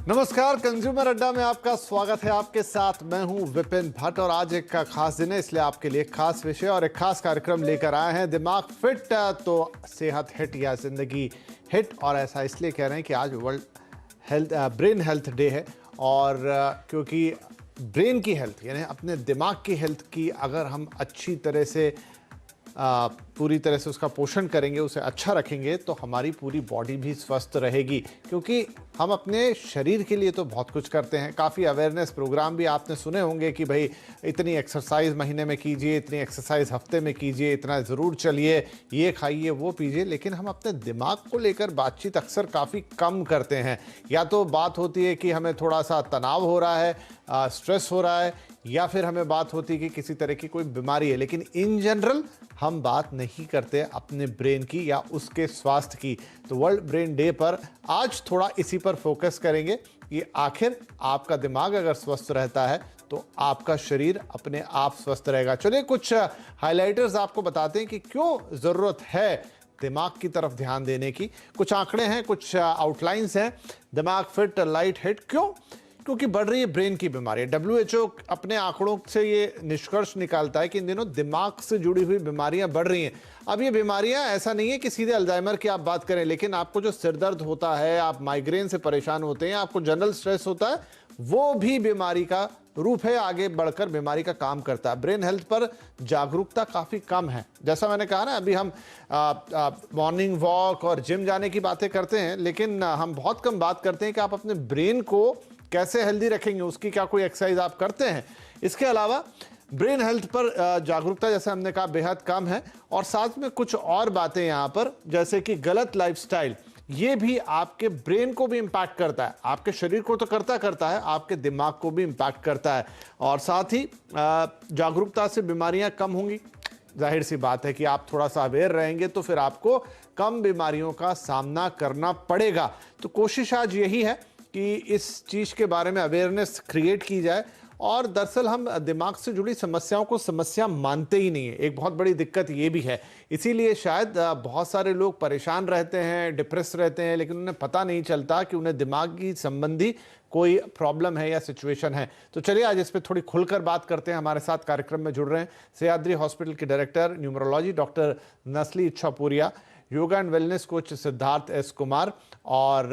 नमस्कार, कंज्यूमर अड्डा में आपका स्वागत है। आपके साथ मैं हूं विपिन भट्ट और आज एक का खास दिन है, इसलिए आपके लिए एक खास विषय और एक खास कार्यक्रम लेकर आए हैं। दिमाग फिट तो सेहत हिट या जिंदगी हिट। और ऐसा इसलिए कह रहे हैं कि आज world health brain health day है। और क्योंकि ब्रेन की हेल्थ यानी अपने दिमाग की हेल्थ की अगर हम अच्छी तरह से पूरी तरह से उसका पोषण करेंगे, उसे अच्छा रखेंगे, तो हमारी पूरी बॉडी भी स्वस्थ रहेगी। क्योंकि हम अपने शरीर के लिए तो बहुत कुछ करते हैं। काफ़ी अवेयरनेस प्रोग्राम भी आपने सुने होंगे कि भाई इतनी एक्सरसाइज महीने में कीजिए, इतनी एक्सरसाइज हफ्ते में कीजिए, इतना ज़रूर चलिए, ये खाइए, वो पीजिए। लेकिन हम अपने दिमाग को लेकर बातचीत अक्सर काफ़ी कम करते हैं। या तो बात होती है कि हमें थोड़ा सा तनाव हो रहा है, स्ट्रेस हो रहा है, या फिर हमें बात होती है कि किसी तरह की कोई बीमारी है। लेकिन इन जनरल हम बात नहीं करते अपने ब्रेन की या उसके स्वास्थ्य की। तो वर्ल्ड ब्रेन डे पर आज थोड़ा इसी पर फोकस करेंगे कि आखिर आपका दिमाग अगर स्वस्थ रहता है तो आपका शरीर अपने आप स्वस्थ रहेगा। चलिए कुछ हाइलाइटर्स आपको बताते हैं कि क्यों ज़रूरत है दिमाग की तरफ ध्यान देने की। कुछ आंकड़े हैं, कुछ आउटलाइंस हैं। दिमाग फिट लाइट हिट क्यों? क्योंकि बढ़ रही है ब्रेन की बीमारी। WHO अपने आंकड़ों से ये निष्कर्ष निकालता है कि इन दिनों दिमाग से जुड़ी हुई बीमारियां बढ़ रही हैं। अब ये बीमारियां ऐसा नहीं है कि सीधे अल्जाइमर की आप बात करें, लेकिन आपको जो सिरदर्द होता है, आप माइग्रेन से परेशान होते हैं, आपको जनरल स्ट्रेस होता है, वो भी बीमारी का रूप है, आगे बढ़कर बीमारी का काम करता है। ब्रेन हेल्थ पर जागरूकता काफ़ी कम है। जैसा मैंने कहा ना, अभी हम मॉर्निंग वॉक और जिम जाने की बातें करते हैं, लेकिन हम बहुत कम बात करते हैं कि आप अपने ब्रेन को कैसे हेल्दी रखेंगे, उसकी क्या कोई एक्सरसाइज आप करते हैं। इसके अलावा ब्रेन हेल्थ पर जागरूकता, जैसे हमने कहा, बेहद कम है। और साथ में कुछ और बातें यहाँ पर, जैसे कि गलत लाइफस्टाइल, ये भी आपके ब्रेन को भी इंपैक्ट करता है। आपके शरीर को तो करता है, आपके दिमाग को भी इंपैक्ट करता है। और साथ ही जागरूकता से बीमारियां कम होंगी। जाहिर सी बात है कि आप थोड़ा सा अवेयर रहेंगे तो फिर आपको कम बीमारियों का सामना करना पड़ेगा। तो कोशिश आज यही है कि इस चीज़ के बारे में अवेयरनेस क्रिएट की जाए। और दरअसल हम दिमाग से जुड़ी समस्याओं को समस्या मानते ही नहीं है। एक बहुत बड़ी दिक्कत ये भी है। इसीलिए शायद बहुत सारे लोग परेशान रहते हैं, डिप्रेस रहते हैं, लेकिन उन्हें पता नहीं चलता कि उन्हें दिमागी संबंधी कोई प्रॉब्लम है या सिचुएशन है। तो चलिए आज इस पर थोड़ी खुलकर बात करते हैं। हमारे साथ कार्यक्रम में जुड़ रहे हैं सह्याद्री हॉस्पिटल के director numerology doctor Nasli Ichhaporia, yoga and wellness coach Siddharth S Kumar और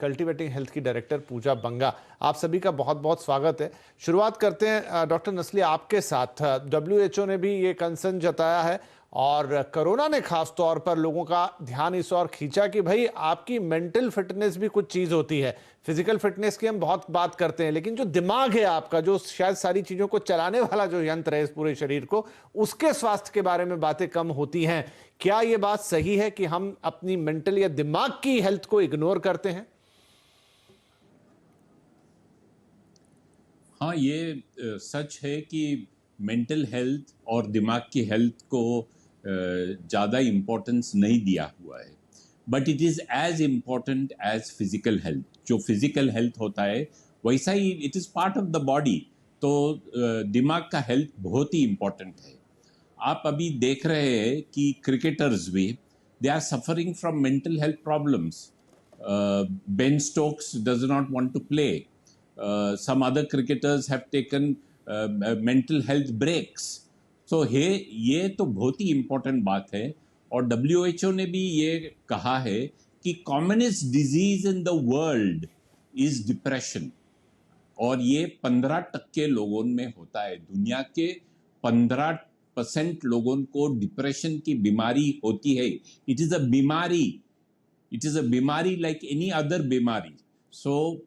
कल्टिवेटिंग हेल्थ की डायरेक्टर पूजा बंगा। आप सभी का बहुत बहुत स्वागत है। शुरुआत करते हैं डॉक्टर नस्ली आपके साथ। WHO ने भी ये कंसर्न जताया है और कोरोना ने खास तौर पर लोगों का ध्यान इस ओर खींचा कि भाई आपकी मेंटल फिटनेस भी कुछ चीज़ होती है। फिजिकल फिटनेस की हम बहुत बात करते हैं, लेकिन जो दिमाग है आपका, जो शायद सारी चीज़ों को चलाने वाला जो यंत्र है इस पूरे शरीर को, उसके स्वास्थ्य के बारे में बातें कम होती हैं। क्या ये बात सही है कि हम अपनी मेंटल या दिमाग की हेल्थ को इग्नोर करते हैं? हाँ, ये सच है कि मेंटल हेल्थ और दिमाग की हेल्थ को ज़्यादा इम्पोर्टेंस नहीं दिया हुआ है, but it is as important as physical health. जो फिजिकल हेल्थ होता है वैसा ही it is part of the body. तो दिमाग का हेल्थ बहुत ही इम्पोर्टेंट है। आप अभी देख रहे हैं कि क्रिकेटर्स भी they are suffering from mental health problems. Ben Stokes does not want to play. Some other cricketers have taken mental health breaks. So ये तो बहुत ही इम्पोर्टेंट बात है। और WHO ने भी ये कहा है कि commonest disease in the world is depression. और ये 15% लोगों में होता है। दुनिया के 15% लोगों को डिप्रेशन की बीमारी होती है। इट इज़ अ बीमारी, इट इज़ अ बीमारी लाइक एनी अदर बीमारी। सो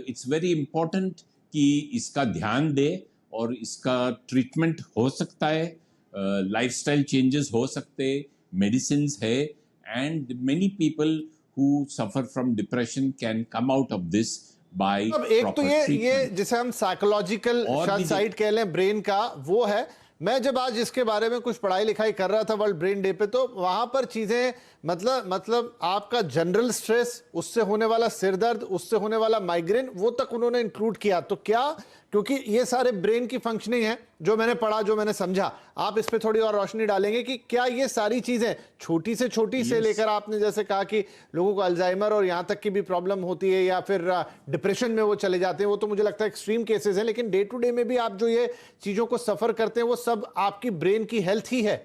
इट्स वेरी इम्पोर्टेंट कि इसका ध्यान दे और इसका ट्रीटमेंट हो सकता है, लाइफस्टाइल चेंजेस हो सकते, मेडिसिन है, and many people who suffer from depression can come out of this by एक तो ये जिसे हम साइकोलॉजिकल साइड कह लें ब्रेन का, वो है। मैं जब आज इसके बारे में कुछ पढ़ाई लिखाई कर रहा था वर्ल्ड ब्रेन डे पे, तो वहां पर चीजें मतलब आपका जनरल स्ट्रेस, उससे होने वाला सिर दर्द, उससे होने वाला माइग्रेन, वो तक उन्होंने इंक्लूड किया। तो क्या क्योंकि ये सारे ब्रेन की फंक्शनिंग है जो मैंने पढ़ा, जो मैंने समझा। आप इस पे थोड़ी और रोशनी डालेंगे कि क्या ये सारी चीजें छोटी से छोटी से लेकर आपने जैसे कहा कि लोगों को अल्जाइमर और यहां तक की भी प्रॉब्लम होती है या फिर डिप्रेशन में वो चले जाते हैं, वो तो मुझे लगता है एक्सट्रीम केसेस हैं, लेकिन डे टू डे में भी आप जो ये चीजों को सफर करते हैं वो सब आपकी ब्रेन की हेल्थ ही है।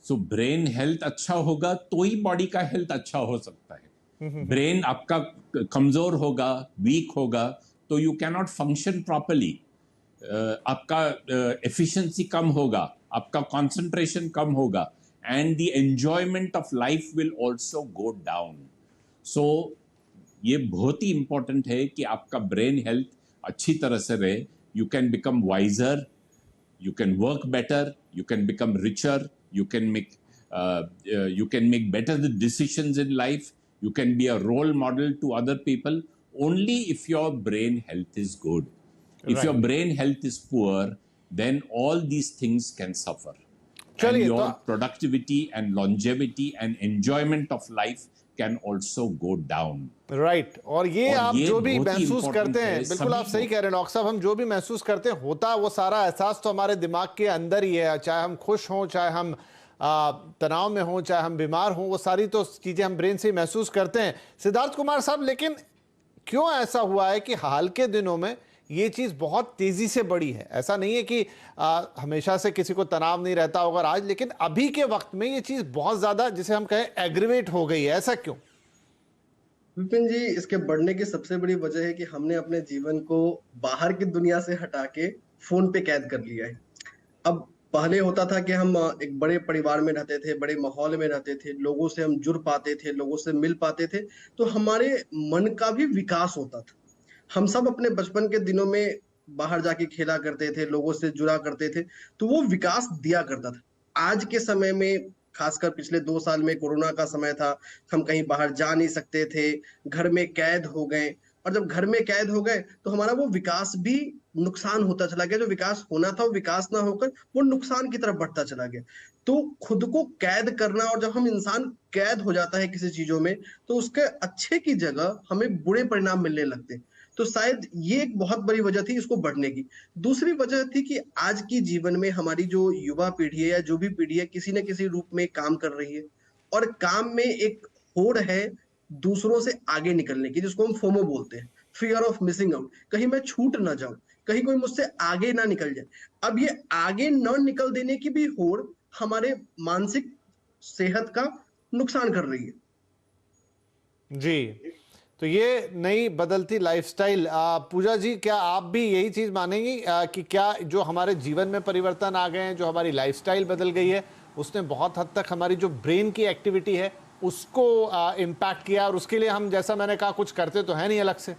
सो ब्रेन हेल्थ अच्छा होगा तो ही बॉडी का हेल्थ अच्छा हो सकता है। ब्रेन आपका कमजोर होगा, वीक होगा, तो यू कैनॉट फंक्शन प्रॉपरली। आपका एफिशिएंसी कम होगा, आपका कंसंट्रेशन कम होगा, and the enjoyment of life will also go down. So ये बहुत ही इंपॉर्टेंट है कि आपका ब्रेन हेल्थ अच्छी तरह से रहे। You can become wiser, you can work better, you can become richer, you can make better the decisions in life, you can be a role model to other people only if your brain health is good. If your brain health is poor, then all these things can suffer, and your productivity and longevity and enjoyment of life can also go down. Right और ये आप ये जो भी बहुत ही महसूस important करते हैं, है बिल्कुल आप सभी सही को। कह रहे हैं डॉक्टर साहब, हम जो भी महसूस करते हैं होता वो सारा एहसास तो हमारे दिमाग के अंदर ही है। चाहे हम खुश हों, चाहे हम तनाव में हों, चाहे हम बीमार हों, वो सारी तो चीजें हम ब्रेन से ही महसूस करते हैं। सिद्धार्थ कुमार साहब, लेकिन क्यों ऐसा हुआ है कि हाल के दिनों में ये चीज बहुत तेजी से बढ़ी है? ऐसा नहीं है कि हमेशा से किसी को तनाव नहीं रहता होगा आज, लेकिन अभी के वक्त में ये चीज बहुत ज्यादा, जिसे हम कहें, एग्रीवेट हो गई है। ऐसा क्यों? विपिन जी, इसके बढ़ने की सबसे बड़ी वजह है कि हमने अपने जीवन को बाहर की दुनिया से हटा के फोन पे कैद कर लिया है। अब पहले होता था कि हम एक बड़े परिवार में रहते थे, बड़े माहौल में रहते थे, लोगों से हम जुड़ पाते थे, लोगों से मिल पाते थे, तो हमारे मन का भी विकास होता था। हम सब अपने बचपन के दिनों में बाहर जाके खेला करते थे, लोगों से जुड़ा करते थे, तो वो विकास दिया करता था। आज के समय में, खासकर पिछले 2 साल में कोरोना का समय था, हम कहीं बाहर जा नहीं सकते थे, घर में कैद हो गए, और जब घर में कैद हो गए तो हमारा वो विकास भी नुकसान होता चला गया। जो विकास होना था वो विकास ना होकर वो नुकसान की तरफ बढ़ता चला गया। तो खुद को कैद करना, और जब हम इंसान कैद हो जाता है किसी चीजों में, तो उसके अच्छे की जगह हमें बुरे परिणाम मिलने लगते हैं। तो शायद ये एक बहुत बड़ी वजह थी इसको बढ़ने की। दूसरी वजह थी कि आज की जीवन में हमारी जो युवा पीढ़ी है या जो भी पीढ़ी है, किसी न किसी रूप में काम कर रही है, और काम में एक होड़ है दूसरों से आगे निकलने की, जिसको हम फोमो बोलते हैं, फियर ऑफ मिसिंग आउट। कहीं मैं छूट ना जाऊं, कहीं कोई मुझसे आगे ना निकल जाए। अब ये आगे न निकल देने की भी होड़ हमारे मानसिक सेहत का नुकसान कर रही है। जी, तो ये नई बदलती लाइफस्टाइल, पूजा जी, क्या आप भी यही चीज मानेंगी कि क्या जो हमारे जीवन में परिवर्तन आ गए हैं, जो हमारी लाइफस्टाइल बदल गई है, उसने बहुत हद तक हमारी जो ब्रेन की एक्टिविटी है उसको इम्पैक्ट किया, और उसके लिए हम, जैसा मैंने कहा, कुछ करते तो है नहीं अलग से?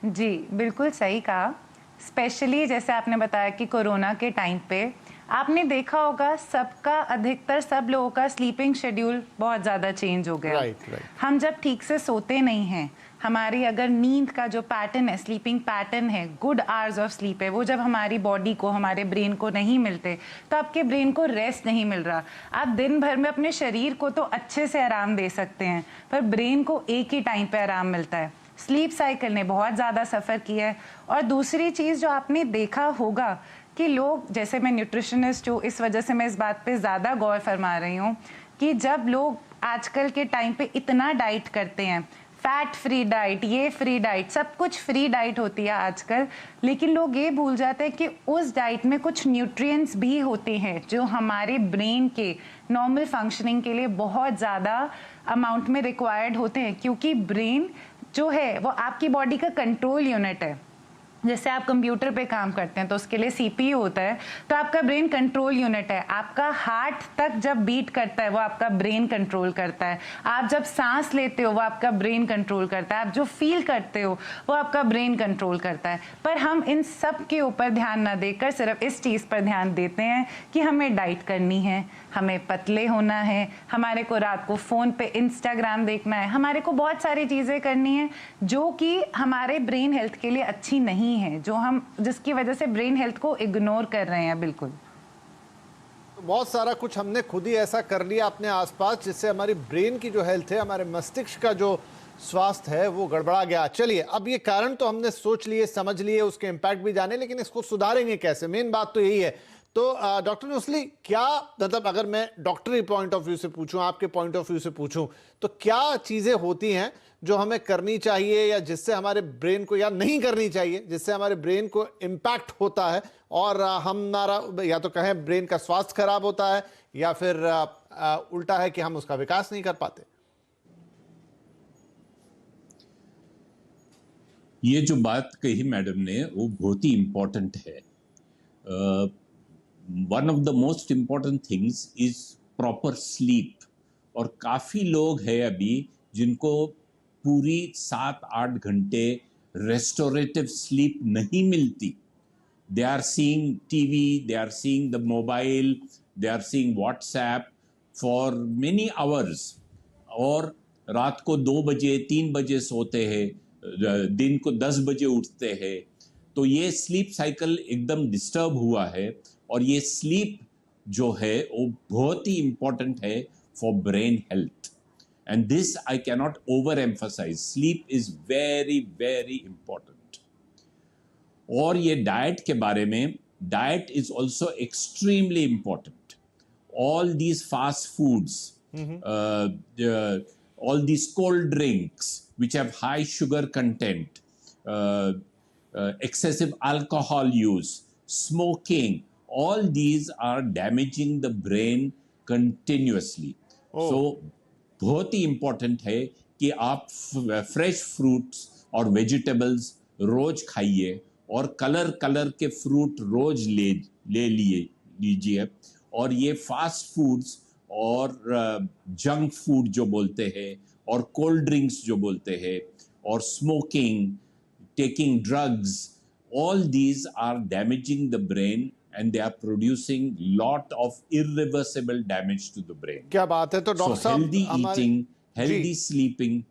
जी, बिल्कुल सही कहा। स्पेशली जैसे आपने बताया कि कोरोना के टाइम पे आपने देखा होगा सबका, अधिकतर सब लोगों का स्लीपिंग शेड्यूल बहुत ज़्यादा चेंज हो गया। राइट। हम जब ठीक से सोते नहीं हैं, हमारी अगर नींद का जो पैटर्न है, स्लीपिंग पैटर्न है, गुड आवर्स ऑफ स्लीप है, वो जब हमारी बॉडी को, हमारे ब्रेन को नहीं मिलते, तो आपके ब्रेन को रेस्ट नहीं मिल रहा। आप दिन भर में अपने शरीर को तो अच्छे से आराम दे सकते हैं, पर ब्रेन को एक ही टाइम पे आराम मिलता है। स्लीप साइकिल ने बहुत ज़्यादा सफ़र किया है। और दूसरी चीज़ जो आपने देखा होगा कि लोग, जैसे मैं न्यूट्रिशनिस्ट हूँ, इस वजह से मैं इस बात पे ज़्यादा गौर फरमा रही हूँ कि जब लोग आजकल के टाइम पे इतना डाइट करते हैं, फैट फ्री डाइट, ये फ्री डाइट, सब कुछ फ्री डाइट होती है आजकल, लेकिन लोग ये भूल जाते हैं कि उस डाइट में कुछ न्यूट्रिएंट्स भी होते हैं जो हमारे ब्रेन के नॉर्मल फंक्शनिंग के लिए बहुत ज़्यादा अमाउंट में रिक्वायर्ड होते हैं। क्योंकि ब्रेन जो है वो आपकी बॉडी का कंट्रोल यूनिट है। जैसे आप कंप्यूटर पे काम करते हैं तो उसके लिए सीपीयू होता है, तो आपका ब्रेन कंट्रोल यूनिट है। आपका हार्ट तक जब बीट करता है वो आपका ब्रेन कंट्रोल करता है। आप जब सांस लेते हो वो आपका ब्रेन कंट्रोल करता है। आप जो फील करते हो वो आपका ब्रेन कंट्रोल करता है। पर हम इन सब के ऊपर ध्यान ना देकर सिर्फ इस चीज़ पर ध्यान देते हैं कि हमें डाइट करनी है, हमें पतले होना है, हमारे को रात को फ़ोन पे इंस्टाग्राम देखना है, हमारे को बहुत सारी चीज़ें करनी है जो कि हमारे ब्रेन हेल्थ के लिए अच्छी नहीं है, जो हम, जिसकी वजह से ब्रेन हेल्थ को इग्नोर कर रहे हैं। बिल्कुल, तो बहुत सारा कुछ हमने खुद ही ऐसा कर लिया अपने आसपास जिससे हमारी ब्रेन की जो हेल्थ है, हमारे मस्तिष्क का जो स्वास्थ्य है वो गड़बड़ा गया। चलिए, अब ये कारण तो हमने सोच लिए, समझ लिए, उसके इम्पैक्ट भी जाने, लेकिन इसको सुधारेंगे कैसे, मेन बात तो यही है। तो डॉक्टर नुस्ली, क्या मतलब अगर मैं डॉक्टरी पॉइंट ऑफ व्यू से पूछूं, आपके पॉइंट ऑफ व्यू से पूछूं, तो क्या चीजें होती हैं जो हमें करनी चाहिए या जिससे हमारे ब्रेन को, या नहीं करनी चाहिए जिससे हमारे ब्रेन को इम्पैक्ट होता है और हमारा या तो कहें ब्रेन का स्वास्थ्य खराब होता है या फिर उल्टा है कि हम उसका विकास नहीं कर पाते? ये जो बात कही मैडम ने वो बहुत ही इम्पोर्टेंट है। One of the most important things is proper sleep. और काफ़ी लोग हैं अभी जिनको पूरी 7-8 घंटे रेस्टोरेटिव स्लीप नहीं मिलती। They are seeing TV, they are seeing the mobile, they are seeing WhatsApp for many hours, और रात को 2 बजे 3 बजे सोते हैं, दिन को 10 बजे उठते हैं। तो ये स्लीप साइकिल एकदम डिस्टर्ब हुआ है, और ये स्लीप जो है वो बहुत ही इम्पोर्टेंट है for brain health. And this I cannot overemphasise, sleep is very very important. और ये डाइट के बारे में, diet is also extremely important. All these fast foods, all these cold drinks which have high sugar content, excessive alcohol use, smoking, all these are damaging the brain continuously. So बहुत ही important है कि आप fresh fruits और vegetables रोज खाइए, और colour के fruit रोज ले लीजिए। और ये फास्ट फूड्स और जंक फूड जो बोलते हैं, और कोल्ड ड्रिंक्स जो बोलते हैं, और smoking, taking drugs, all these are damaging the brain and they are producing lot of irreversible damage to the brain. क्या बात है। तो डॉक्टर साहब, healthy eating, healthy sleeping.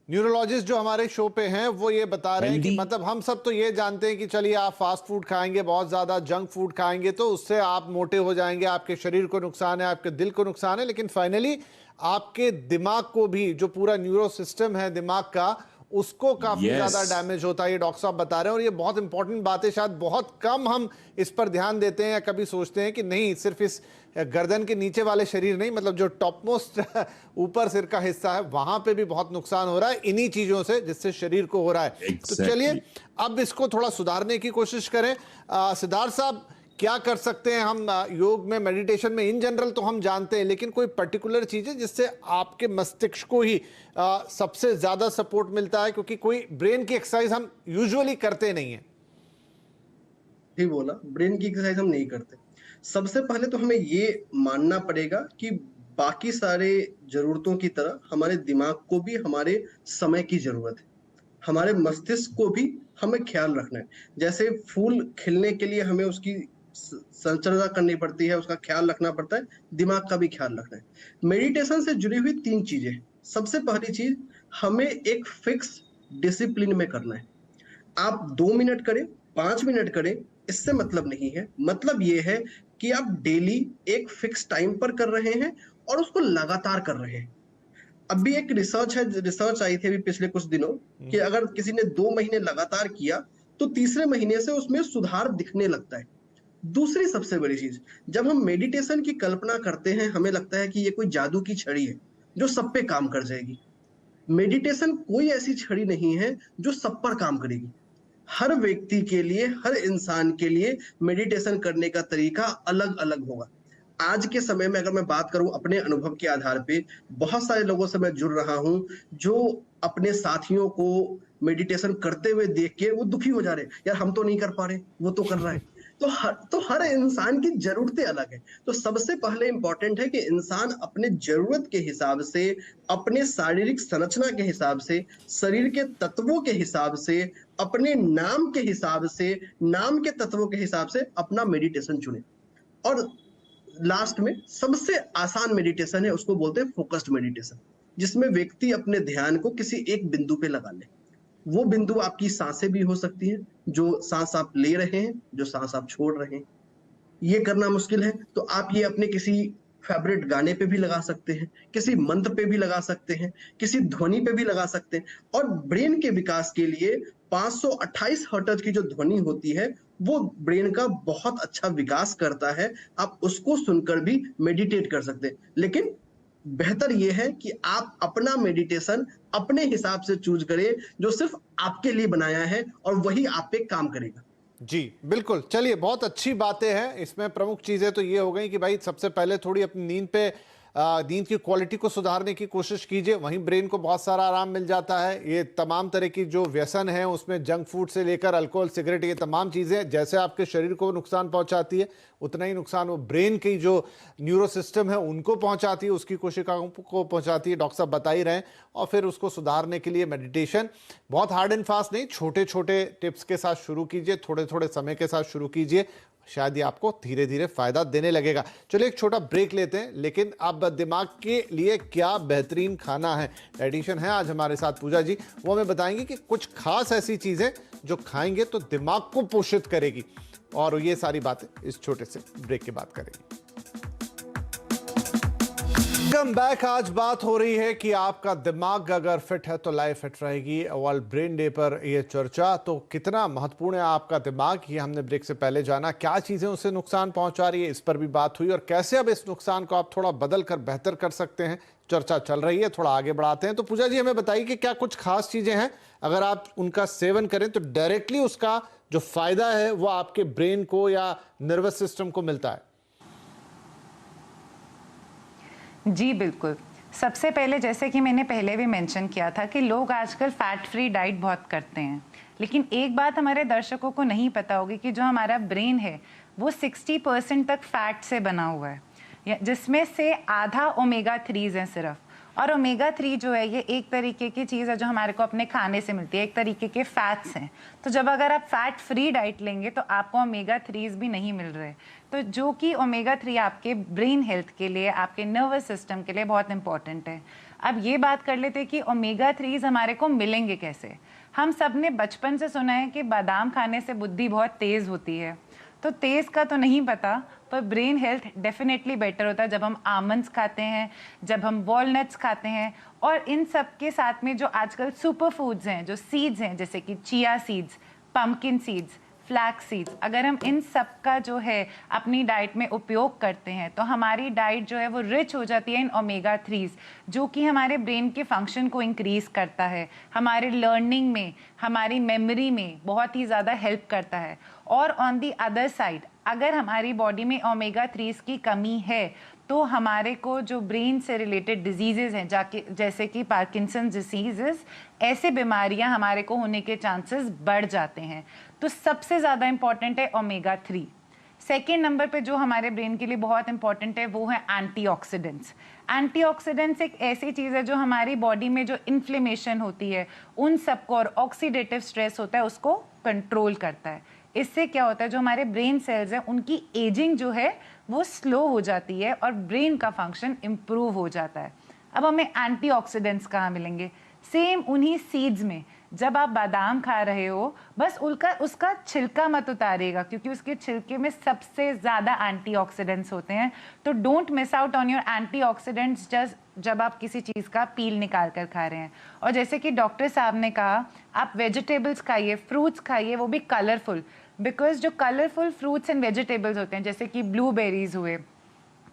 Neurologist जो हमारे शो पे हैं वो ये बता रहे हैं कि मतलब हम सब तो ये जानते हैं कि चलिए आप फास्ट फूड खाएंगे, बहुत ज्यादा जंक फूड खाएंगे तो उससे आप मोटे हो जाएंगे, आपके शरीर को नुकसान है, आपके दिल को नुकसान है, लेकिन फाइनली आपके दिमाग को भी, जो पूरा न्यूरो सिस्टम है दिमाग का, उसको काफी ज्यादा डैमेज होता है, ये डॉक्टर साहब बता रहे हैं। और ये बहुत इंपॉर्टेंट बात है, शायद बहुत कम हम इस पर ध्यान देते हैं या कभी सोचते हैं कि नहीं, सिर्फ इस गर्दन के नीचे वाले शरीर नहीं, मतलब जो टॉप मोस्ट ऊपर सिर का हिस्सा है, वहां पे भी बहुत नुकसान हो रहा है इन्हीं चीजों से, जिससे शरीर को हो रहा है। तो चलिए अब इसको थोड़ा सुधारने की कोशिश करें। सिद्धार्थ साहब, क्या कर सकते हैं हम योग में, मेडिटेशन में? इन जनरल तो हम जानते हैं, लेकिन कोई पर्टिकुलर चीजें जिससे आपके मस्तिष्क को ही सबसे ज्यादा सपोर्ट मिलता है, क्योंकि कोई ब्रेन की एक्सरसाइज हम यूजुअली करते नहीं है। ठीक बोला, ब्रेन की एक्सरसाइज हम नहीं करते। सबसे पहले तो हमें ये मानना पड़ेगा कि बाकी सारे जरूरतों की तरह हमारे दिमाग को भी हमारे समय की जरूरत है, हमारे मस्तिष्क को भी हमें ख्याल रखना है। जैसे फूल खिलने के लिए हमें उसकी संचर्या करनी पड़ती है, उसका ख्याल रखना पड़ता है, दिमाग का भी ख्याल रखना है। मेडिटेशन से जुड़ी हुई 3 चीजें। सबसे पहली चीज, हमें एक फिक्स डिसिप्लिन में करना है। आप 2 मिनट करें, 5 मिनट करें, इससे मतलब नहीं है। मतलब ये है कि आप डेली एक फिक्स टाइम पर कर रहे हैं और उसको लगातार कर रहे हैं। अभी एक रिसर्च आई थी अभी पिछले कुछ दिनों कि अगर किसी ने 2 महीने लगातार किया तो तीसरे महीने से उसमें सुधार दिखने लगता है। दूसरी सबसे बड़ी चीज, जब हम मेडिटेशन की कल्पना करते हैं, हमें लगता है कि ये कोई जादू की छड़ी है जो सब पे काम कर जाएगी। मेडिटेशन कोई ऐसी छड़ी नहीं है जो सब पर काम करेगी। हर व्यक्ति के लिए, हर इंसान के लिए मेडिटेशन करने का तरीका अलग अलग होगा। आज के समय में अगर मैं बात करूं अपने अनुभव के आधार पे, बहुत सारे लोगों से मैं जुड़ रहा हूं जो अपने साथियों को मेडिटेशन करते हुए देख के वो दुखी हो जा रहे हैं, यार हम तो नहीं कर पा रहे, वो तो कर रहा है। तो हर इंसान की जरूरतें अलग है। तो सबसे पहले इंपॉर्टेंट है कि इंसान अपने जरूरत के हिसाब से, अपने शारीरिक संरचना के हिसाब से, शरीर के तत्वों के हिसाब से, अपने नाम के हिसाब से, नाम के तत्वों के हिसाब से अपना मेडिटेशन चुने। और लास्ट में सबसे आसान मेडिटेशन है, उसको बोलते हैं फोकस्ड मेडिटेशन, जिसमें व्यक्ति अपने ध्यान को किसी एक बिंदु पे लगा ले। वो बिंदु आपकी सांसें भी हो सकती हैं, जो सांस आप ले रहे हैं, जो सांस आप छोड़ रहे हैं। ये करना मुश्किल है तो आप ये अपने किसी फेवरेट गाने पे भी लगा सकते हैं, किसी मंत्र पे भी लगा सकते हैं, किसी ध्वनि पे भी लगा सकते हैं। और ब्रेन के विकास के लिए 528 हर्ट्ज की जो ध्वनि होती है वो ब्रेन का बहुत अच्छा विकास करता है। आप उसको सुनकर भी मेडिटेट कर सकते हैं, लेकिन बेहतर यह है कि आप अपना मेडिटेशन अपने हिसाब से चूज करें, जो सिर्फ आपके लिए बनाया है और वही आप पे काम करेगा। जी बिल्कुल। चलिए, बहुत अच्छी बातें हैं। इसमें प्रमुख चीजें तो ये हो गई कि भाई सबसे पहले थोड़ी अपनी नींद पे नींद की क्वालिटी को सुधारने की कोशिश कीजिए, वहीं ब्रेन को बहुत सारा आराम मिल जाता है। ये तमाम तरह की जो व्यसन है, उसमें जंक फूड से लेकर अल्कोहल, सिगरेट, ये तमाम चीज़ें जैसे आपके शरीर को नुकसान पहुंचाती है, उतना ही नुकसान वो ब्रेन की जो न्यूरो सिस्टम है उनको पहुंचाती है, उसकी कोशिकाओं को पहुंचाती है। डॉक्टर साहब बता ही रहे हैं। और फिर उसको सुधारने के लिए मेडिटेशन बहुत हार्ड एंड फास्ट नहीं, छोटे छोटे टिप्स के साथ शुरू कीजिए, थोड़े थोड़े समय के साथ शुरू कीजिए, शायद ये आपको धीरे धीरे फायदा देने लगेगा। चलिए एक छोटा ब्रेक लेते हैं, लेकिन अब दिमाग के लिए क्या बेहतरीन खाना है, डाइटिशियन है आज हमारे साथ पूजा जी, वो हमें बताएंगे कि कुछ खास ऐसी चीजें जो खाएंगे तो दिमाग को पोषित करेगी, और ये सारी बातें इस छोटे से ब्रेक के बाद करेंगे। Welcome back. आज बात हो रही है कि आपका दिमाग अगर फिट है तो लाइफ फिट रहेगी। वर्ल्ड ब्रेन डे पर यह चर्चा, तो कितना महत्वपूर्ण है आपका दिमाग, ये हमने ब्रेक से पहले जाना। क्या चीजें उसे नुकसान पहुंचा रही है, इस पर भी बात हुई, और कैसे अब इस नुकसान को आप थोड़ा बदल कर बेहतर कर सकते हैं, चर्चा चल रही है। थोड़ा आगे बढ़ाते हैं। तो पूजा जी हमें बताइए कि क्या कुछ खास चीजें हैं, अगर आप उनका सेवन करें तो डायरेक्टली उसका जो फायदा है वो आपके ब्रेन को या नर्वस सिस्टम को मिलता है? जी बिल्कुल। सबसे पहले, जैसे कि मैंने पहले भी मेंशन किया था कि लोग आजकल फैट फ्री डाइट बहुत करते हैं, लेकिन एक बात हमारे दर्शकों को नहीं पता होगी कि जो हमारा ब्रेन है वो 60% तक फैट से बना हुआ है, जिसमें से आधा ओमेगा 3 हैं सिर्फ। और ओमेगा 3 जो है ये एक तरीके की चीज़ है जो हमारे को अपने खाने से मिलती है, एक तरीके के फैट्स हैं। तो जब अगर आप फैट फ्री डाइट लेंगे तो आपको ओमेगा 3 भी नहीं मिल रहे, तो जो कि ओमेगा 3 आपके ब्रेन हेल्थ के लिए, आपके नर्वस सिस्टम के लिए बहुत इंपॉर्टेंट है। अब ये बात कर लेते हैं कि ओमेगा 3 हमारे को मिलेंगे कैसे। हम सब ने बचपन से सुना है कि बादाम खाने से बुद्धि बहुत तेज़ होती है, तो तेज़ का तो नहीं पता, पर ब्रेन हेल्थ डेफिनेटली बेटर होता है जब हम आमंड्स खाते हैं, जब हम वॉलनट्स खाते हैं। और इन सब के साथ में जो आजकल सुपर फूड्स हैं, जो सीड्स हैं, जैसे कि chia seeds, pumpkin seeds, flax seeds, अगर हम इन सब का जो है अपनी डाइट में उपयोग करते हैं तो हमारी डाइट जो है वो रिच हो जाती है इन ओमेगा 3, जो कि हमारे ब्रेन के फंक्शन को इंक्रीज करता है, हमारे लर्निंग में, हमारी मेमोरी में बहुत ही ज़्यादा हेल्प करता है। और ऑन दी अदर साइड, अगर हमारी बॉडी में ओमेगा 3 की कमी है तो हमारे को जो ब्रेन से रिलेटेड डिजीजेज हैं, जैसे कि पार्किंसंस डिसीजेस, ऐसे बीमारियां हमारे को होने के चांसेस बढ़ जाते हैं। तो सबसे ज़्यादा इंपॉर्टेंट है ओमेगा 3। सेकेंड नंबर पे जो हमारे ब्रेन के लिए बहुत इंपॉर्टेंट है वो है एंटीऑक्सीडेंट्स। एंटीऑक्सीडेंट्स एक ऐसी चीज़ है जो हमारी बॉडी में जो इन्फ्लेमेशन होती है उन सबको, और ऑक्सीडेटिव स्ट्रेस होता है, उसको कंट्रोल करता है। इससे क्या होता है, जो हमारे ब्रेन सेल्स हैं उनकी एजिंग जो है वो स्लो हो जाती है और ब्रेन का फंक्शन इम्प्रूव हो जाता है। अब हमें एंटीऑक्सीडेंट्स कहाँ मिलेंगे? सेम उन्हीं सीड्स में। जब आप बादाम खा रहे हो, बस उसका छिलका मत उतारिएगा, क्योंकि उसके छिलके में सबसे ज़्यादा एंटीऑक्सीडेंट्स होते हैं। तो don't miss out on your antioxidants जब आप किसी चीज़ का पील निकाल कर खा रहे हैं। और जैसे कि डॉक्टर साहब ने कहा, आप वेजिटेबल्स खाइए, फ्रूट्स खाइए, वो भी कलरफुल, बिकॉज जो कलरफुल फ्रूट्स एंड वेजिटेबल्स होते हैं, जैसे कि ब्लूबेरीज हुए,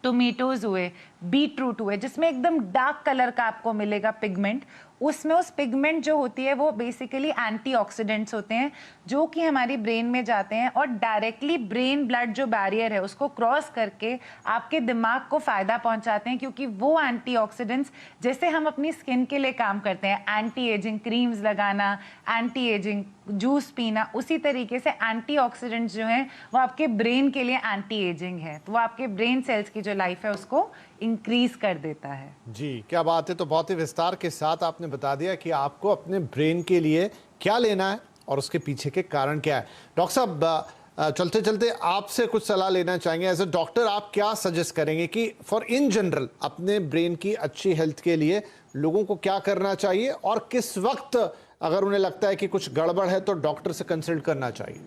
टोमेटोज हुए, बीटरूट हुए, जिसमें एकदम डार्क कलर का आपको मिलेगा पिगमेंट, उसमें उस पिगमेंट जो होती है वो बेसिकली एंटीऑक्सीडेंट्स होते हैं, जो कि हमारी ब्रेन में जाते हैं और डायरेक्टली ब्रेन ब्लड जो बैरियर है उसको क्रॉस करके आपके दिमाग को फ़ायदा पहुंचाते हैं। क्योंकि वो एंटीऑक्सीडेंट्स, जैसे हम अपनी स्किन के लिए काम करते हैं, एंटी एजिंग क्रीम्स लगाना, एंटी एजिंग जूस पीना, उसी तरीके से एंटीऑक्सीडेंट्स जो हैं वो आपके ब्रेन के लिए एंटी एजिंग है, तो वो आपके ब्रेन सेल्स की जो लाइफ है उसको इंक्रीज कर देता है। जी क्या बात है। तो बहुत ही विस्तार के साथ आपने बता दिया कि आपको अपने ब्रेन के लिए क्या लेना है और उसके पीछे के कारण क्या है। डॉक्टर साहब, चलते चलते आपसे कुछ सलाह लेना चाहेंगे। एज ए डॉक्टर आप क्या सजेस्ट करेंगे कि फॉर इन जनरल अपने ब्रेन की अच्छी हेल्थ के लिए लोगों को क्या करना चाहिए, और किस वक्त अगर उन्हें लगता है कि कुछ गड़बड़ है तो डॉक्टर से कंसल्ट करना चाहिए?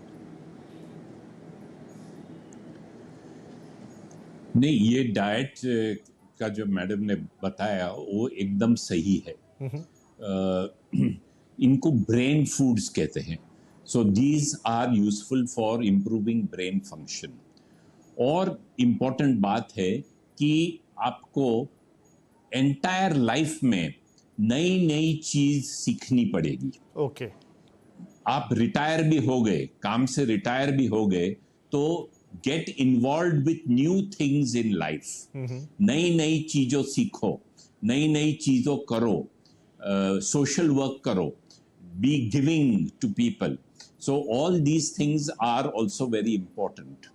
नहीं, ये डाइट का जो मैडम ने बताया वो एकदम सही है। इनको ब्रेन फूड्स कहते हैं। So these are useful for improving brain function. और इम्पॉर्टेंट बात है कि आपको एंटायर लाइफ में नई नई चीज सीखनी पड़ेगी। ओके। आप रिटायर भी हो गए, काम से रिटायर भी हो गए, तो get involve with new things in life. नई नई चीजों सीखो, नई नई चीजों करो, सोशल वर्क करो, be giving to people. So all these things are also very important.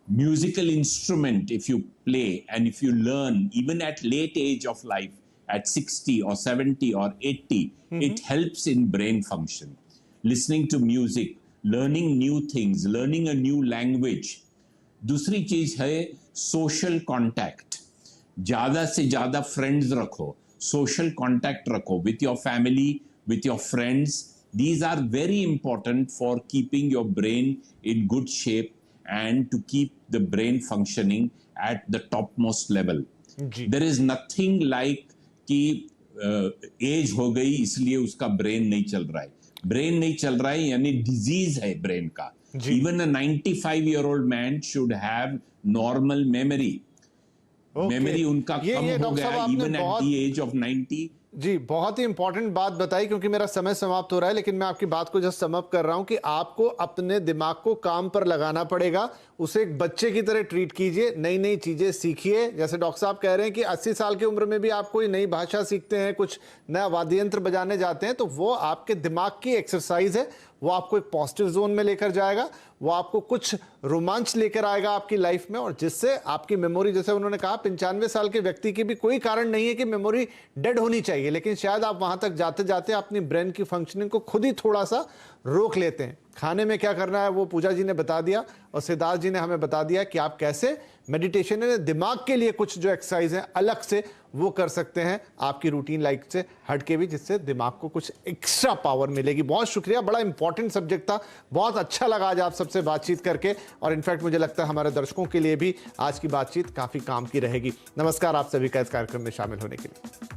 Musical instrument, if you play and if you learn even at late age of life, at 60 or 70 or 80, it helps in brain function. Listening to music, learning new things, learning a new language. दूसरी चीज है social contact. ज्यादा से ज्यादा friends रखो, social contact रखो with your family, with your friends. These are very important for keeping your brain in good shape and to keep the brain functioning at the topmost level. There is nothing like कि as हो गई इसलिए उसका brain नहीं चल रहा है। Brain नहीं चल रहा है यानी डिजीज है ब्रेन का। Even a 95-year-old man should have normal memory. Memory उनका कम हो गया even at the age of 90। जी, बहुत ही इंपॉर्टेंट बात बताई, क्योंकि मेरा समय समाप्त हो रहा है, लेकिन मैं आपकी बात को जस्ट समअप कर रहा हूं कि आपको अपने दिमाग को काम पर लगाना पड़ेगा। उसे एक बच्चे की तरह ट्रीट कीजिए, नई नई चीजें सीखिए। जैसे डॉक्टर साहब कह रहे हैं कि 80 साल की उम्र में भी आप कोई नई भाषा सीखते हैं, कुछ नया वाद्य यंत्र बजाने जाते हैं, तो वो आपके दिमाग की एक्सरसाइज है। वो आपको एक पॉजिटिव जोन में लेकर जाएगा, वो आपको कुछ रोमांच लेकर आएगा आपकी लाइफ में, और जिससे आपकी मेमोरी, जैसे उन्होंने कहा 95 साल के व्यक्ति की भी कोई कारण नहीं है कि मेमोरी डेड होनी चाहिए, लेकिन शायद आप वहां तक जाते जाते अपनी ब्रेन की फंक्शनिंग को खुद ही थोड़ा सा रोक लेते हैं। खाने में क्या करना है वो पूजा जी ने बता दिया, और सिद्धार्थ जी ने हमें बता दिया कि आप कैसे मेडिटेशन में दिमाग के लिए कुछ जो एक्सरसाइज है अलग से वो कर सकते हैं आपकी रूटीन लाइफ से हट के भी, जिससे दिमाग को कुछ एक्स्ट्रा पावर मिलेगी। बहुत शुक्रिया, बड़ा इंपॉर्टेंट सब्जेक्ट था, बहुत अच्छा लगा आज आप सबसे बातचीत करके, और इनफैक्ट मुझे लगता है हमारे दर्शकों के लिए भी आज की बातचीत काफी काम की रहेगी। नमस्कार आप सभी का इस कार्यक्रम में शामिल होने के लिए।